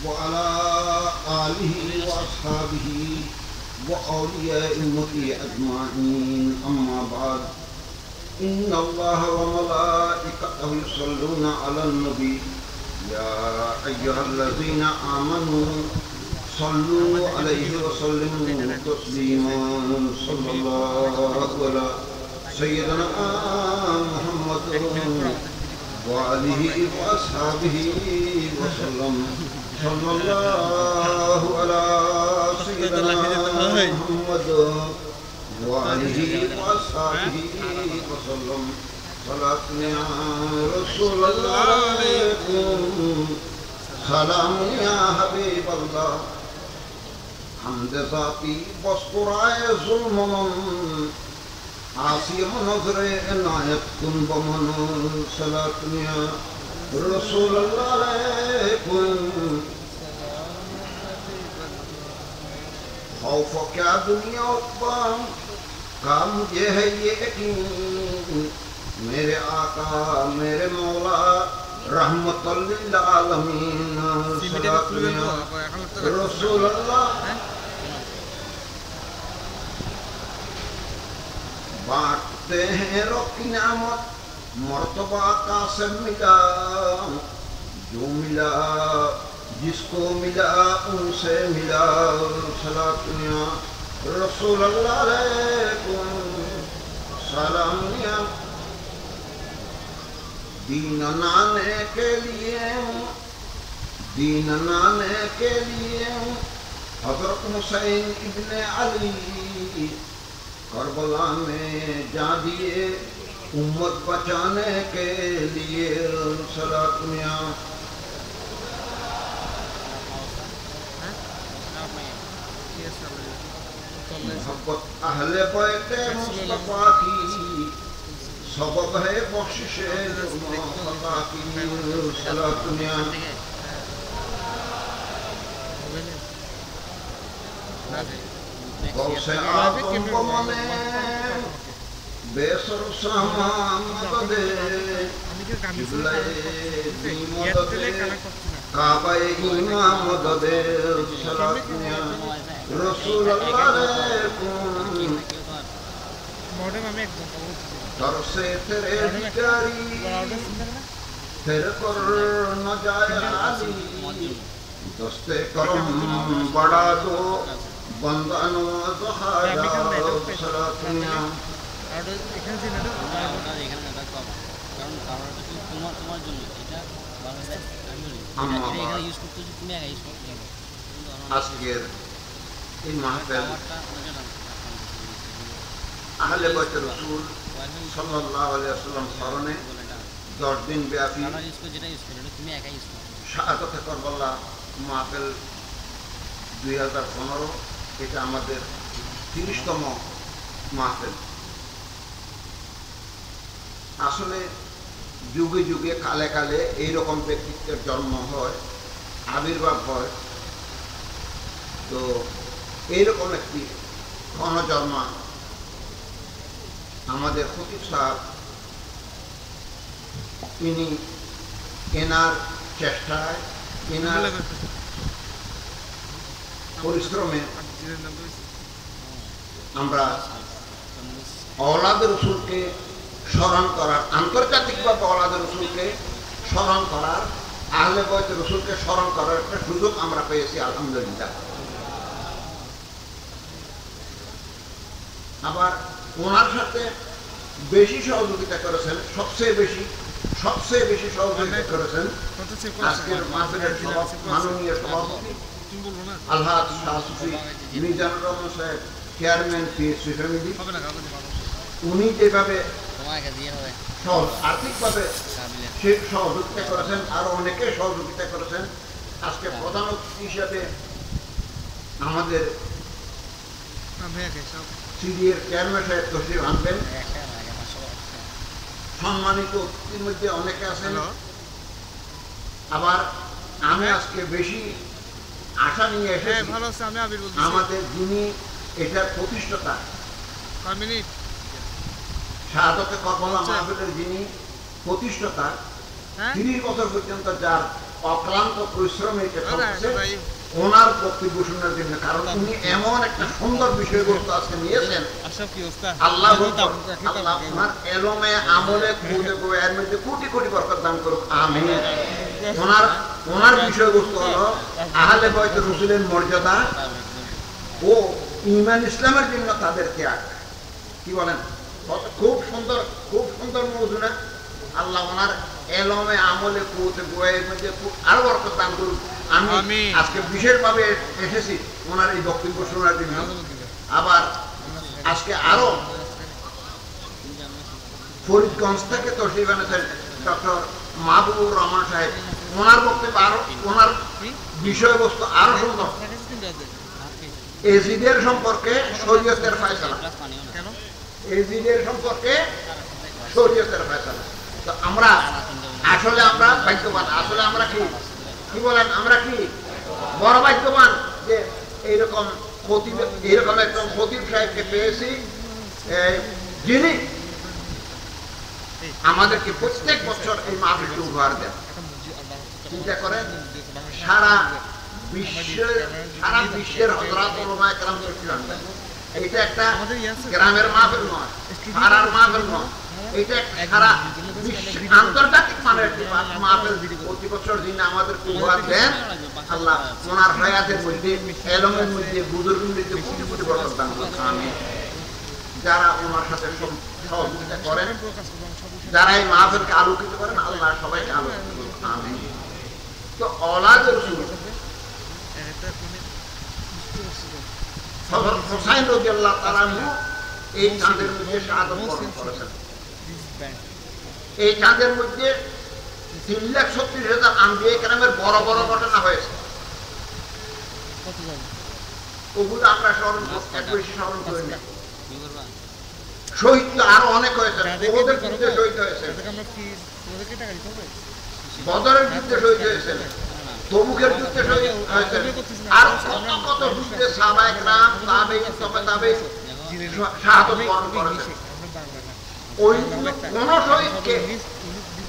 وعلى آله وأصحابه وأولياء أمته أجمعين أما بعد إن الله وملائكته يصلون على النبي يا أيها الذين آمنوا صلوا عليه وسلموا تسليما صلى الله على سيدنا محمد وآله وأصحابه وسلم صلى الله على سيدنا محمد وآله وأصحابه وسلم صلاة يا رسول الله سلام يا حبيب الله حمد ذاتي بسطرائے ظلم عاصم نظر عنایت کن بمن صلاة يا رسول الله خوف کیا دنیا اقبا کام یہ ہے یہ یقین میرے آقا میرے مولا رحمت للعالمین صلاة يا رسول اللہ بانٹتے ہیں رب کی نعمت مرتبہ کا سے ملا جو ملا جس کو ملا ان سے ملا صلاة يا رسول اللہ علیکم سلام یا دین نانے کے لیے حضرت حسین ابن علی کربلا میں جا دیے امت بچانے کے لیے صلاة يا محبت اہل بیت مصطفیٰ کی سبب ہے بخشش خدا کی صلاة يا غوث اعظم بمنے بے سر سامان مدد قبلہ دی مدد کعبہ ایمان مدد صلاة يا رسول اللہ علیکم در سے تیرے بچاری تیرے پر نہ جائے علی دست کرم بڑھا دو بندان و زخایا صلاة يا আজকের এই মাহফিল আহলে বাইত রাসূল সাল্লাল্লাহু আলাইহি ওয়াসাল্লাম স্মরণে 10 দিন ব্যাপী শাহাদাতে কারবালা মাহফিল 2015 এটা আমাদের 30তম মাহফিল। আসলে যুগে যুগে কালে কালে এইরকম ব্যক্তিত্বের জন্ম হয়, আবির্ভাব হয়। তো এইরকম একটি ক্ষণজন্মা আমাদের খতিব সাহেব, তিনি এনার চেষ্টায় এনার পরিশ্রমে আমরা আওলাদে রসুলকে স্মরণ করার, আন্তর্জাতিকভাবে আওলাদে রসুলকে স্মরণ করার, আহলে বাইত রসুলকে স্মরণ করার একটা সুযোগ আমরা পেয়েছি আলহামদুলিল্লাহ। আবার ওনার সাথে বেশি সহযোগিতা করেছেন, সবচেয়ে বেশি সহযোগিতা করেছেন আজকের মাহফিলের মাননীয় সভাপতি আলহাজ শাহ সুফি মিজানুর রহমান সাহেব, চেয়ারম্যান পিএসসি ফ্যামিলি। উনি যেভাবে আর্থিকভাবে সহযোগিতা করেছেন, আরো অনেকে সহযোগিতা করেছেন। আজকে প্রধান অতিথি হিসাবে আমাদের সিডিএর চেয়ারম্যান সাহেব তশরিফ আনবেন। সম্মানিত অতিথির মধ্যে অনেকে আছেন। আবার আমি আজকে বেশি আশা নিয়ে এসেছি আমাদের যিনি এটার প্রতিষ্ঠাতা শাহাদাতে কারবালা মাহফিলের যিনি প্রতিষ্ঠাতা, 30 বছর পর্যন্ত যার অক্লান্ত পরিশ্রম এটা করছে ওনার বক্তব্য শোনার জন্য, কারণ উনি এমন একটা সুন্দর বিষয়বস্তু আজকে নিয়েছেন। আল্লাহ আল্লাহ ওনার এলমে আমলে এর মধ্যে কোটি কোটি বরকত দান করুক, আমিন। ওনার বিষয়বস্তু হলো আহলে বাইত রাসূলের মর্যাদা ও ঈমান ইসলামের জন্য তাদের ত্যাগ। কি বলেন? খুব সুন্দর মওযু না? আল্লাহ ওনার এলমে আমলে কুওয়াতে গোয়ের মধ্যে আরো বরকত দান করুন, আমি আজকে বিশেষভাবে এসেছি ওনার এই বক্তব্য শোনার জন্য। আবার আজকে আরো ফরিদগঞ্জ থেকে তশরিফ এনেছেন ডক্টর মাহবুবুর রহমান সাহেব, ওনার বক্তব্য আরো, ওনার বিষয়বস্তু আরো সুন্দর। এজিদের সম্পর্কে শরীয়তের ফয়সালা, এজিদের সম্পর্কে শরীয়তের ফয়সালা। তো আমরা আসলে আমরা ভাগ্যবান, আসলে আমরা কি বলেন, আমরা কি বড় ভাগ্যবান যে এইরকম একজন খতিব সাহেবকে পেয়েছি, যিনি আমাদেরকে প্রত্যেক বছর এই মাহফিলটি উপহার দেন। চিন্তা করেন, সারা বিশ্বের হযরত উলামায়ে কেরাম ছিলেন। এটা একটা গ্রামের মাহফিল নয়, পাড়ার মাহফিল নয়, এটা সারা আন্তর্জাতিক মানের একটি মাহফিল। প্রতি বছর যিনি আমাদের উপহার দেন, আল্লাহ ওনার হায়াতের মধ্যে, এলমের মধ্যে, বুজুর্গের মধ্যে কোটি কোটি বরকত দান করুন, আমিন। যারা ওনার সাথে সহযোগিতা করেন, যারা এই মাহফিলকে আলোকিত করেন, আল্লাহ সবাইকে আলোকিত করুন, আমিন। তো औलाद রাসূল হযরত হুসাইন রাদিয়াল্লাহু তাআলা এই চাঁদের মধ্যে শাহাদাত বরণ করেছেন। এই চাঁদের মধ্যে 3,36,000 আম্বিয়া কেরামের বড় বড় ঘটনা হয়েছে। ওগুলো আমরা স্মরণ করি না। শহীদ তো আরো অনেক হয়েছে, ওদের যুদ্ধে শহীদ হয়েছে, বদরের যুদ্ধে শহীদ হয়েছে, তবুকের যুদ্ধে শহীদ হয়েছে, আর কত কত যুদ্ধে সাহাবায়ে কেরাম, তাবেঈন, তাবেঈন শাহাদাত বরণ করেছে। ওই কোন শহীদকে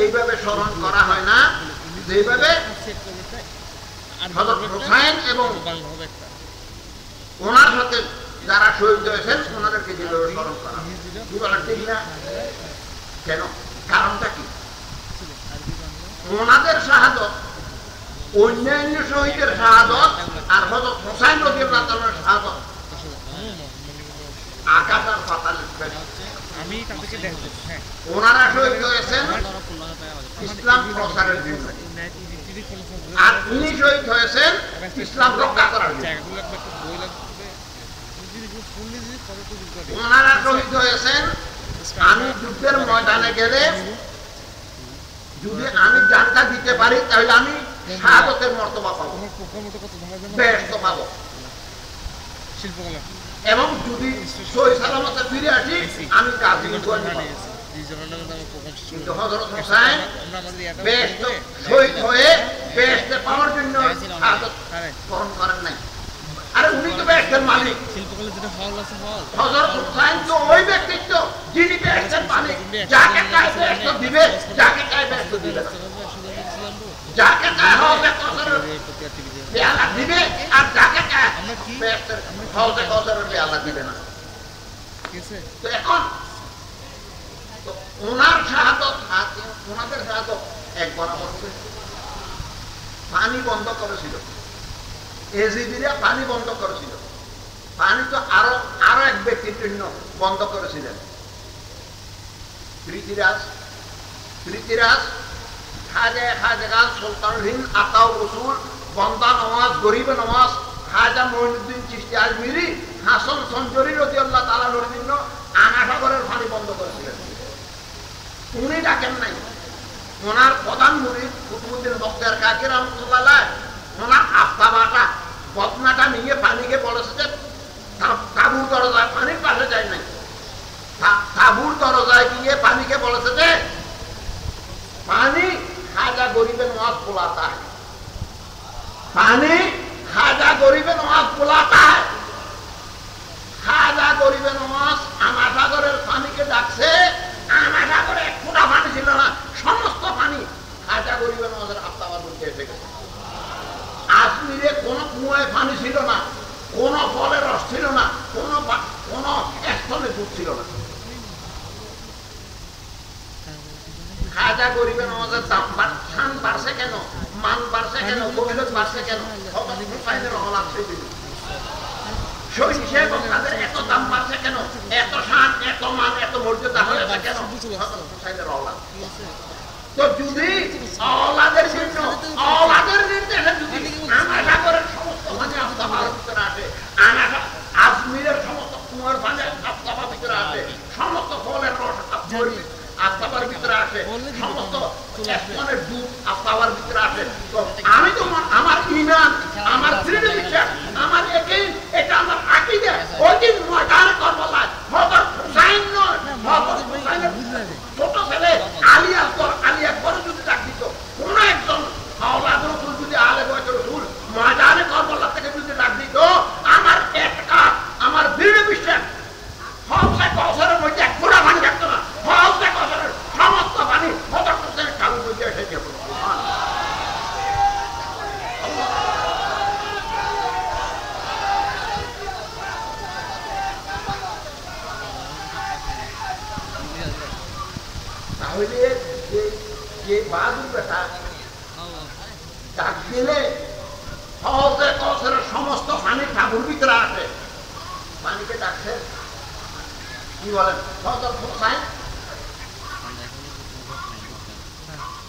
এইভাবে স্মরণ করা হয় না যেভাবে হযরত হুসাইন এবং ওনার সাথে যারা শহীদ হয়েছেন ওনাদেরকে যেভাবে স্মরণ করা হয়। কি বলেন, ঠিক না? কেন? কারণটা কি? ওনাদের শাহাদাত অন্যান্য শহীদের শাহাদাত আর হযরত হুসাইন রাদিয়াল্লাহু তাআলার শাহাদাত আকাশ আর পাতালের ব্যবধান। ওনারা শহীদ হয়েছেন ইসলাম প্রচারের জন্য, আর উনি শহীদ হয়েছেন ইসলাম রক্ষা করার জন্য। ওনারা শহীদ হয়েছেন, আমি যুদ্ধের ময়দানে গেলে যদি আমি জানটা দিতে পারি তাহলে আমি শাহাদাতের মর্তবা পাবো, বেহেশত পাবো, এবং যদি সহি সালামতে ফিরে আসি আমি গাজী হয়ে যাব। কিন্তু হযরত হুসাইন বেহেশত শহীদ হয়ে বেহেশতে পাওয়ার জন্য শাহাদাত বরণ করেন নাই। আরে উনি তো বেহেশতের মালিক। হযরত হুসাইন তো ওই ব্যক্তিত্ব যিনি বেহেশতের মালিক, যাকে চায় বেহেশত দিবে, যাকে চায় বেহেশত দিবে না, যাকে চায় হবে কসরের পেয়ালা দিবে, আর যাকে চায় বেহেশতের হওজে কসরের পেয়ালা দিবে না। তো এখন তো ওনার শাহাদাত, ওনাদের শাহাদাত এক বরাবর পানি বন্ধ করেছিল, এজিদিরা পানি বন্ধ করেছিল। পানি তো আরো এক ব্যক্তির জন্য বন্ধ করেছিলেন, পৃথিরাজ খাজা সুলতানুল হিন্দ আতাউর রসুল, বন্দা নওয়াজ, গরিব নওয়াজ, খাজা মঈনুদ্দিন চিশতি আজমিরি, হাসান সঞ্জরি রাদিয়াল্লাহু তাআলা এর জন্য আনাসাগরের পানি বন্ধ করেছিলেন। উনি ডাকেন নাই, ওনার প্রধান মুরিদ কুতুবউদ্দিন বখতিয়ার কাকি রাহমাতুল্লাহ আলাইহি ওনার আফতাবাটা বদনাটা নিয়ে পানিকে বলেছে যে তাবুর দরজায় পানির পাশে যায় নাই, তাবুর দরজায় গিয়ে পানিকে বলেছে যে পানি খাজা গরিবে নওয়াজ বুলাতা है, পানি খাজা গরিবে নওয়াজ বুলাতা है। খাজা গরিবে নওয়াজ আনাসাগরের পানিকে ডাকছে, আনাসাগরে এক ফোঁটা পানি ছিল না, সমস্ত পানি খাজা গরিবে নওয়াজের আফতাবার মধ্যে এসে গেছে। মিলে কোনো কুয়ায় পানি ছিল না, কোনো ফলের রস ছিল না, কোনো স্থলে দুধ ছিল না। খাজা গরিবের নামাজের দাম ধান বাড়ছে কেন, মান বাড়ছে কেন, ফজিলত বাড়ছে কেন? হযরত হুসাইনের অলাদ সেদিন শহীদ সাহেব তাদের এত দাম বাড়ছে কেন, এত শান, এত মান, এত মর্যাদা হয়েছে কেন? হযরত হুসাইনের অলাদ। তো যদি অলাদের জন্য অলাদের নির্দেশে যদি আনাসা করেন সমস্ত পানি আস্তাবার ভিতরে আসে, আনাসা আজমিরের সমস্ত কুয়ার পানি আস্তাবার ভিতরে আসে, সমস্ত ফলের রস আস্তাবার ভিতরে আসে, সমস্ত স্তনের দুধ আস্তাবার ভিতরে আসে, তো আমি তো আমার ঈমান, আমার দৃঢ় বিশ্বাস, আমার একই এটা আমার আকীদা। ওই দিন ময়দানে কারবালায় হযরত হুসাইন নয়, হযরত হুসাইনের ছোট ছেলে আলী আকবর যদি ডাক দিত, কোন একজন আওলাদ রাসূল যদি আলে বয়স রাসূল ময়দানে কারবালা থেকে যদি ডাক দিত, আমার একটা আমার দৃঢ় বিশ্বাস হযরত কাউসারের মধ্যে এক ফোঁটা পানি থাকতো না, হযরত কাউসারের সমস্ত পানি হযরত হুসাইনের কানের মধ্যে এসে যেত। তাহলে যে বাহাদুর বেটা ডাক দিলে হযরত কাউসারের সমস্ত পানি ঠাকুর ভিতরে আসে, পানিকে ডাকছে কি বলেন? হযরত হুসাইন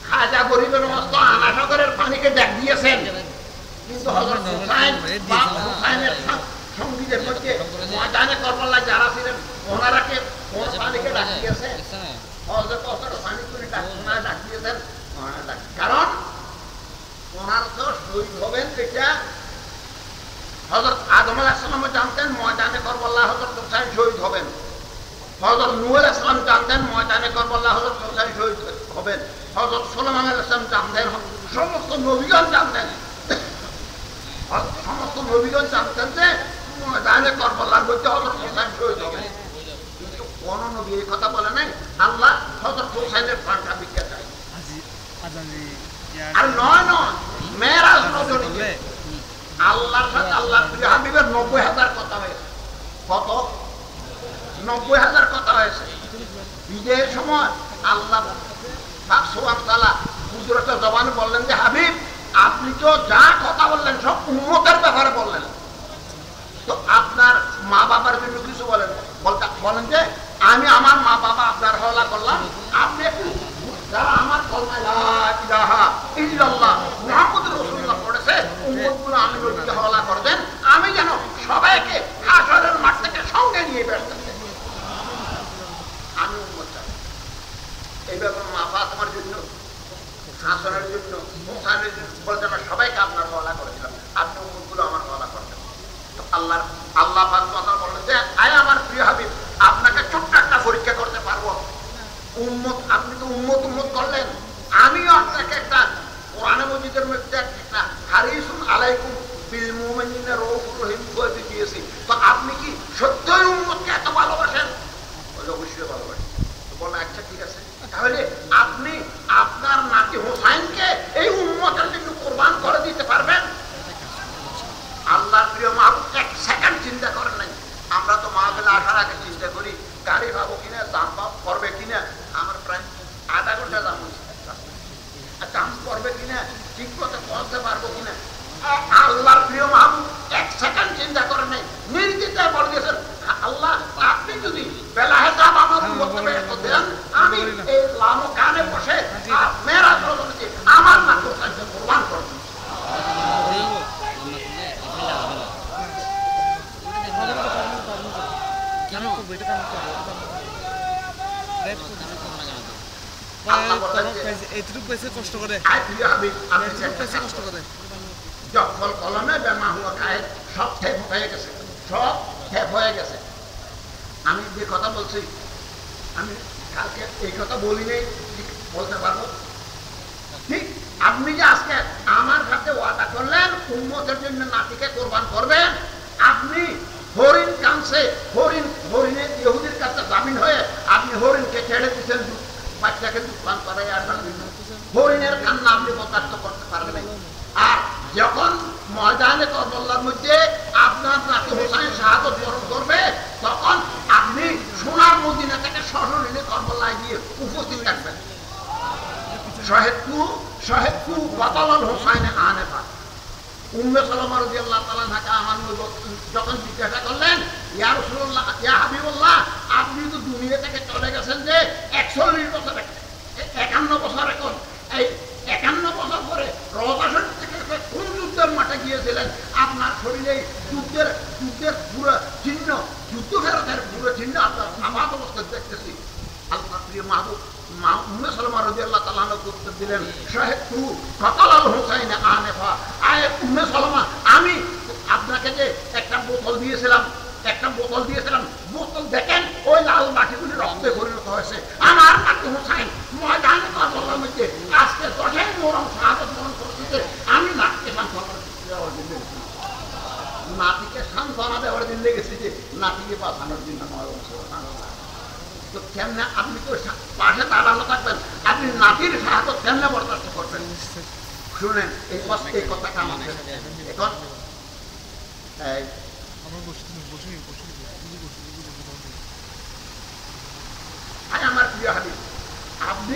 খাজা গরিবের সমস্ত আনাসাগরের পানিকে ডাক দিয়েছেন, কিন্তু হযরত হুসাইনের সঙ্গীদের মধ্যে ময়দানে কারবালায় যারা ছিলেন ওনারাকে কোন পানিকে ডাক দিয়েছে? হযরত কাউসারের পানি করে ডাক দিয়েছেন। কারণ ওনার তো শহীদ হবেন এটা হযরত আদম আলাইহিস সালাম জানতেন ময়দানে কারবালায় হযরত হুসাইন শহীদ হবেন, হযরত নূহ আলাইহিস সালাম জানতেন ময়দানে কারবালায় হযরত হুসাইন শহীদ হবেন, হযরত সুলাইমান আলাইহিস সালাম জানতেন, সমস্ত নবীগণ জানতেন, সমস্ত নবীগণ জানতেন যে ময়দানে কারবালার মধ্যে হযরত হুসাইন শহীদ হবেন। কিন্তু কোন নবী এই কথা বলে নাই আল্লাহ হযরত হুসাইনের প্রাণটা ভিক্ষা চাই। আর নয় মেরাজ রজনীতে আল্লাহর সাথে আল্লাহর প্রিয় হাবিবের ৯০,০০০ কথা হয়েছে। কত? ৯০,০০০ কথা হয়েছে। বিজয়ের সময় আল্লাহ পাক সুবহানাহু ওয়া তাআলা কুদরতের জবানে বললেন যে হাবিব আপনি তো যা কথা বললেন সব উম্মতের ব্যাপারে বললেন, তো আপনার মা বাবার জন্য কিছু বলেন যে আমি আমার মা বাবা আপনার হওয়ালা করলাম, আপনি একটু যারা আমার কলমা লা ইলাহা ইল্লাল্লাহ মুহাম্মদুর রাসূলুল্লাহ পড়েছে উম্মতগুলো আমি নবীকে হওয়ালা করে দেন, আমি যেন সবাইকে হাসরের মাঠ থেকে সঙ্গে নিয়ে বেরোতে চাই, আমি উম্মত চাই। এই ব্যাপারে মা ফাতেমার জন্য, হাসানের জন্য, মুসানের জন্য বলতে না সবাইকে আপনার হওয়ালা করেছিলাম, আপনি উম্মতগুলো আমার হওয়ালা করতেন। আল্লাহ পাক কথা বললেন যে আয় আমার প্রিয় হাবিব আপনাকে ছোট্ট একটা পরীক্ষা করতে পারবো, উম্মত আপনি তো উম্মত করলেন, আমিও আপনাকে একটা কোরআনে মজিদের মধ্যে একটা হারিসুন আলাইকুম বিল মুমিনিনা রাউফুর রহিম বলে দিয়েছি, তো আপনি কি সত্যই উম্মতকে এত ভালোবাসেন? বলে অবশ্যই ভালোবাসেন। তো বললেন আচ্ছা ঠিক আছে, তাহলে আপনি আপনার নাতি হুসাইনকে এই উম্মতের জন্য কুরবান করে দিতে পারবেন? আল্লাহর প্রিয় মাহবুব এক সেকেন্ড চিন্তা করেন নাই। আমরা তো মাহফিলে আসার আগে চিন্তা করি গাড়ি পাবো কিনা, দাম করবে কিনা, আমার প্রায় আধা ঘন্টা দাম হয়েছে, দাম করবে কিনা, ঠিক মতো পৌঁছতে পারবো কিনা। আল্লাহর প্রিয় মাহবুব এক সেকেন্ড চিন্তা করেন নাই, নির্দিষ্ট বলে দিয়েছেন আল্লাহ আপনি যদি বেলা হেসাব আমার দেন আমি এই লামো কানে বসে মেরাজ রজনীতে আমার নাতি হুসাইনকে কুরবান করব। আমি যে কথা বলছি আমি কালকে এই কথা বলি নাই, বলতে পারবো ঠিক। আপনি যে আজকে আমার কাছে ওয়াদা করলেন উম্মতের জন্য নাতিকে কোরবান করবেন, আপনি হরিণ কানছে, হরিণের ইহুদির কাছে জামিন হয়ে আপনি হরিণকে ছেড়ে দিচ্ছেন, বাচ্চাকে দুঃখান করাই আসবেন, হরিণের কান্না আপনি বরদাস্ত করতে পারবেন। আর যখন ময়দান ময়দানে কারবালার মধ্যে আপনার নাতি হোসেন শাহাদত বরণ করবে, তখন আপনি সোনার মদিনা থেকে সশরীরে কারবালায় গিয়ে উপস্থিত থাকবেন। শাহেদকু বাতালাল হোসাইন আনেফা। উম্মে সালামা রাদিয়াল্লাহু তাআলা আনহা আমার যখন জিজ্ঞাসা করলেন, ইয়া রাসূলুল্লাহ, ইয়া হাবিবাল্লাহ, আপনি তো দুনিয়া থেকে চলে গেছেন যে 41 বছর, 51 বছর, এখন এই 51 বছর পরে রওজা শরীফ থেকে কোন যুদ্ধের মাঠে গিয়েছিলেন? আপনার শরীরে যুদ্ধের পুরো চিহ্ন, যুদ্ধ ফেরতের পুরো চিহ্ন আপনার আমার অবস্থায় দেখতেছি। আল্লাহ প্রিয় মাহবুব উম্মে সালামা রাদিয়াল্লাহু তাআলা উত্তর দিলেন, শাহেদতু কাতালাল হোসাইন আনেফা। আয়ে উম্মে সালামা, আমি আপনাকে যে একটা বোতল দিয়েছিলাম, বোতল দেখেন ওই লাল বাটিগুলি রক্তে পরিণত হয়েছে। আমার নাতি হোসাইন ময়দানে কারবালার মধ্যে আজকে 10 মুহররম শাহাদাত বরণ করতেছে। আমি নাতিকে সান্ত্বনা দেওয়ার জন্য গেছি যে নাতিকে বাঁচানোর জন্য। তো কেমনে আপনি তো পাশে দাঁড়ানো থাকবেন, আপনি নাতির শাহাদাত কেমনে বরদাস্ত করবেন? শুনেন এই কথাটা আমাদের এখন আমার প্রিয় হাবিব, আপনি